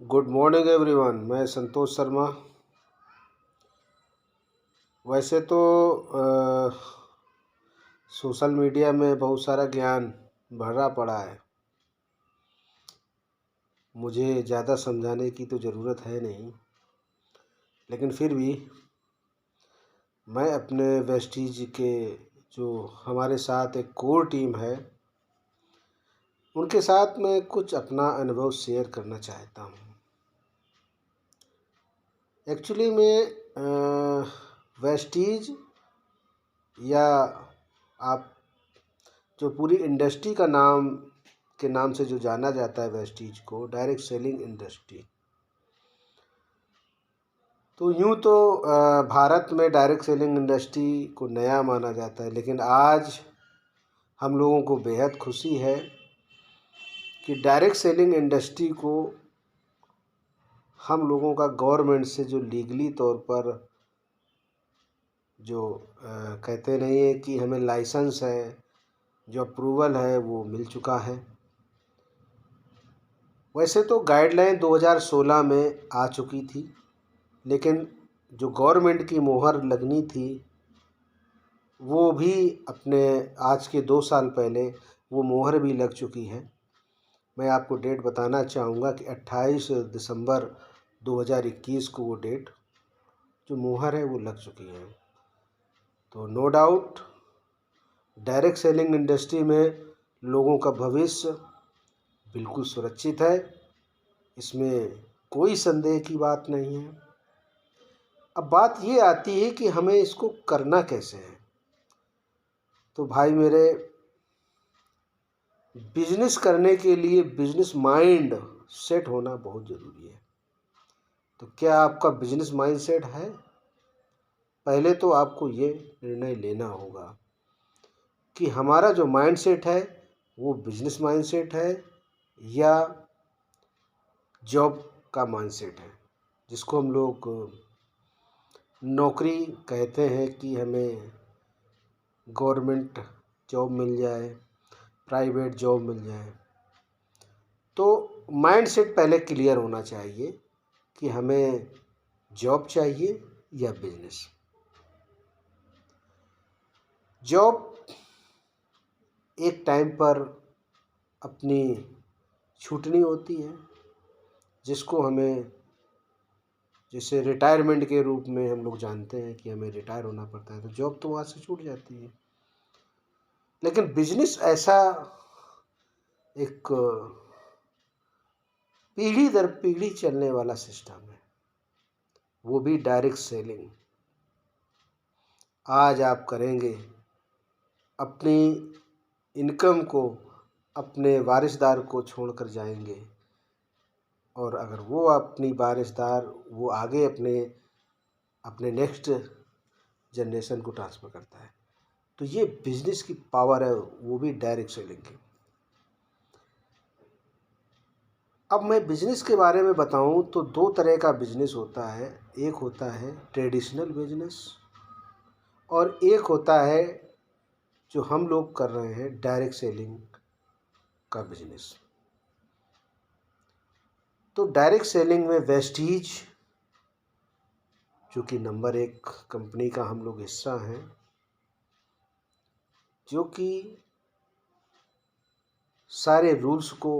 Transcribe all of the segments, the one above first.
Good morning everyone. मैं संतोष शर्मा। वैसे तो सोशल मीडिया में बहुत सारा ज्ञान भरा पड़ा है। मुझे ज़्यादा समझाने की तो ज़रूरत है नहीं, लेकिन फिर भी मैं अपने वेस्टीज के जो हमारे साथ एक कोर टीम है, उनके साथ मैं कुछ अपना अनुभव शेयर करना चाहता हूँ। एक्चुअली में वेस्टीज या आप जो पूरी इंडस्ट्री का नाम के नाम से जो जाना जाता है वेस्टीज को, डायरेक्ट सेलिंग इंडस्ट्री। तो यूँ तो भारत में डायरेक्ट सेलिंग इंडस्ट्री को नया माना जाता है, लेकिन आज हम लोगों को बेहद खुशी है कि डायरेक्ट सेलिंग इंडस्ट्री को हम लोगों का गवर्नमेंट से जो लीगली तौर पर जो कहते नहीं है कि हमें लाइसेंस है, जो अप्रूवल है, वो मिल चुका है। वैसे तो गाइडलाइन 2016 में आ चुकी थी, लेकिन जो गवर्नमेंट की मोहर लगनी थी वो भी अपने आज के 2 साल पहले वो मोहर भी लग चुकी है। मैं आपको डेट बताना चाहूँगा कि 28 दिसंबर 2021 को वो डेट जो मोहर है वो लग चुकी है। तो no doubt direct selling industry में लोगों का भविष्य बिल्कुल सुरक्षित है, इसमें कोई संदेह की बात नहीं है। अब बात ये आती है कि हमें इसको करना कैसे है। तो भाई मेरे, बिजनेस करने के लिए बिजनेस माइंड सेट होना बहुत ज़रूरी है। तो क्या आपका बिजनेस माइंड सेट है? पहले तो आपको ये निर्णय लेना होगा कि हमारा जो माइंड सेट है वो बिजनेस माइंड सेट है या जॉब का माइंड सेट है, जिसको हम लोग नौकरी कहते हैं कि हमें गवर्नमेंट जॉब मिल जाए, प्राइवेट जॉब मिल जाए। तो माइंड सेट पहले क्लियर होना चाहिए कि हमें जॉब चाहिए या बिजनेस। जॉब एक टाइम पर अपनी छूटनी होती है, जिसको हमें जैसे रिटायरमेंट के रूप में हम लोग जानते हैं कि हमें रिटायर होना पड़ता है, तो जॉब तो वहाँ से छूट जाती है। लेकिन बिजनेस ऐसा एक पीढ़ी दर पीढ़ी चलने वाला सिस्टम है, वो भी डायरेक्ट सेलिंग। आज आप करेंगे, अपनी इनकम को अपने वारिसदार को छोड़कर जाएंगे, और अगर वो अपनी वारिसदार वो आगे अपने नेक्स्ट जनरेशन को ट्रांसफ़र करता है। तो ये बिजनेस की पावर है, वो भी डायरेक्ट सेलिंग की। अब मैं बिजनेस के बारे में बताऊं तो 2 तरह का बिजनेस होता है। एक होता है ट्रेडिशनल बिजनेस और एक होता है जो हम लोग कर रहे हैं डायरेक्ट सेलिंग का बिजनेस। तो डायरेक्ट सेलिंग में वेस्टीज जो कि नंबर 1 कंपनी का हम लोग हिस्सा हैं, जो कि सारे रूल्स को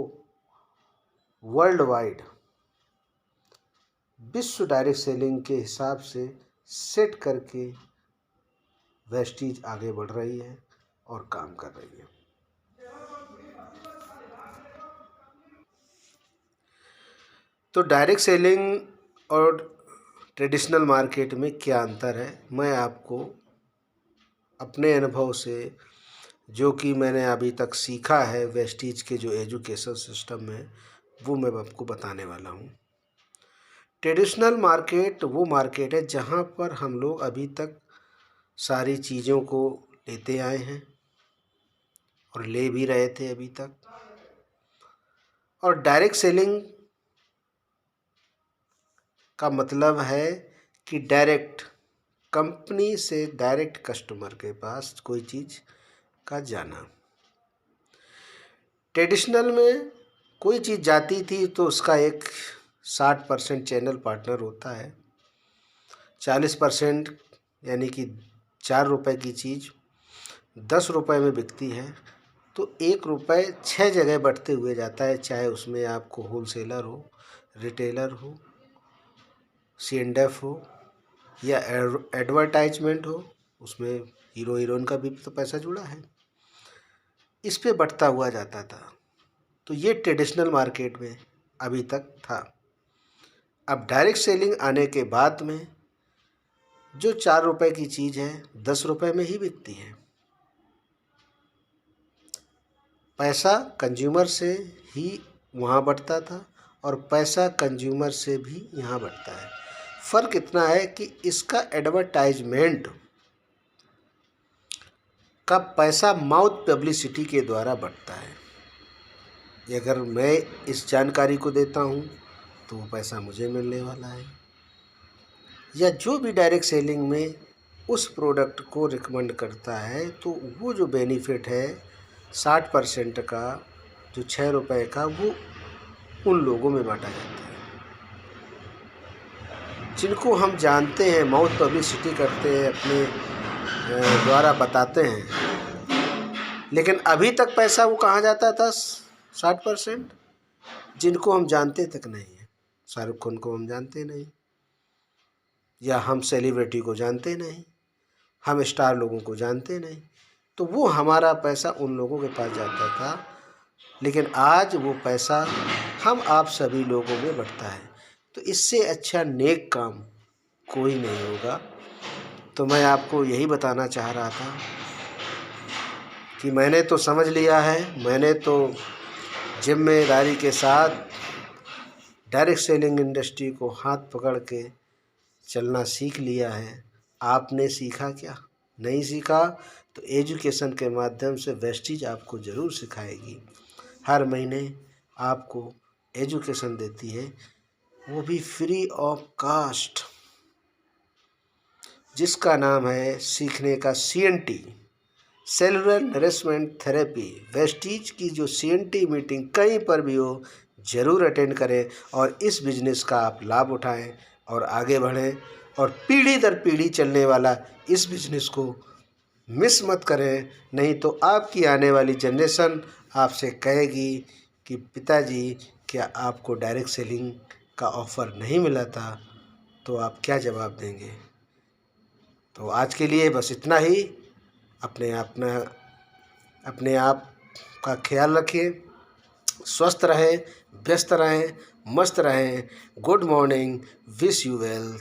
वर्ल्ड वाइड विश्व डायरेक्ट सेलिंग के हिसाब से सेट करके वेस्टीज आगे बढ़ रही है और काम कर रही है। तो डायरेक्ट सेलिंग और ट्रेडिशनल मार्केट में क्या अंतर है, मैं आपको अपने अनुभव से, जो कि मैंने अभी तक सीखा है वेस्टीज के जो एजुकेशन सिस्टम में, वो मैं आपको बताने वाला हूँ। ट्रेडिशनल मार्केट वो मार्केट है जहाँ पर हम लोग अभी तक सारी चीज़ों को लेते आए हैं और ले भी रहे थे अभी तक। और डायरेक्ट सेलिंग का मतलब है कि डायरेक्ट कंपनी से डायरेक्ट कस्टमर के पास कोई चीज़ का जाना। ट्रेडिशनल में कोई चीज़ जाती थी तो उसका एक 60% चैनल पार्टनर होता है, 40% यानी कि 4 रुपए की चीज़ 10 रुपए में बिकती है, तो 1 रुपए 6 जगह बँटते हुए जाता है, चाहे उसमें आपको होलसेलर हो, रिटेलर हो, C&F हो या एडवर्टाइजमेंट हो, उसमें हीरो हीरोइन का भी तो पैसा जुड़ा है, इस पे बढ़ता हुआ जाता था। तो ये ट्रेडिशनल मार्केट में अभी तक था। अब डायरेक्ट सेलिंग आने के बाद में जो 4 रुपए की चीज़ है 10 रुपए में ही बिकती है। पैसा कंज्यूमर से ही वहाँ बढ़ता था और पैसा कंज्यूमर से भी यहाँ बढ़ता है। फ़र्क इतना है कि इसका एडवर्टाइजमेंट का पैसा माउथ पब्लिसिटी के द्वारा बढ़ता है। अगर मैं इस जानकारी को देता हूँ तो वो पैसा मुझे मिलने वाला है, या जो भी डायरेक्ट सेलिंग में उस प्रोडक्ट को रिकमेंड करता है तो वो जो बेनिफिट है 60% का, जो 6 रुपए का, वो उन लोगों में बांटा जाता है जिनको हम जानते हैं, माउथ पब्लिसिटी करते हैं, अपने द्वारा बताते हैं। लेकिन अभी तक पैसा वो कहाँ जाता था? 60%, जिनको हम जानते तक नहीं है। शाहरुख खान को हम जानते नहीं, या हम सेलिब्रिटी को जानते नहीं, हम स्टार लोगों को जानते नहीं, तो वो हमारा पैसा उन लोगों के पास जाता था। लेकिन आज वो पैसा हम आप सभी लोगों में बढ़ता है। तो इससे अच्छा नेक काम कोई नहीं होगा। तो मैं आपको यही बताना चाह रहा था कि मैंने तो समझ लिया है, मैंने तो जिम्मेदारी के साथ डायरेक्ट सेलिंग इंडस्ट्री को हाथ पकड़ के चलना सीख लिया है। आपने सीखा क्या? नहीं सीखा तो एजुकेशन के माध्यम से वेस्टीज आपको ज़रूर सिखाएगी। हर महीने आपको एजुकेशन देती है, वो भी फ्री ऑफ कास्ट, जिसका नाम है सीखने का CNT, cellular nourishment therapy. Vestige की जो CNT मीटिंग कहीं पर भी हो, ज़रूर अटेंड करें और इस बिज़नेस का आप लाभ उठाएं और आगे बढ़ें, और पीढ़ी दर पीढ़ी चलने वाला इस बिज़नेस को मिस मत करें। नहीं तो आपकी आने वाली जनरेशन आपसे कहेगी कि पिताजी, क्या आपको डायरेक्ट सेलिंग का ऑफ़र नहीं मिला था? तो आप क्या जवाब देंगे? तो आज के लिए बस इतना ही। अपने आप का ख्याल रखें, स्वस्थ रहें, व्यस्त रहें, मस्त रहें। Good morning, wish you well.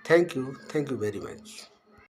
Thank you very much.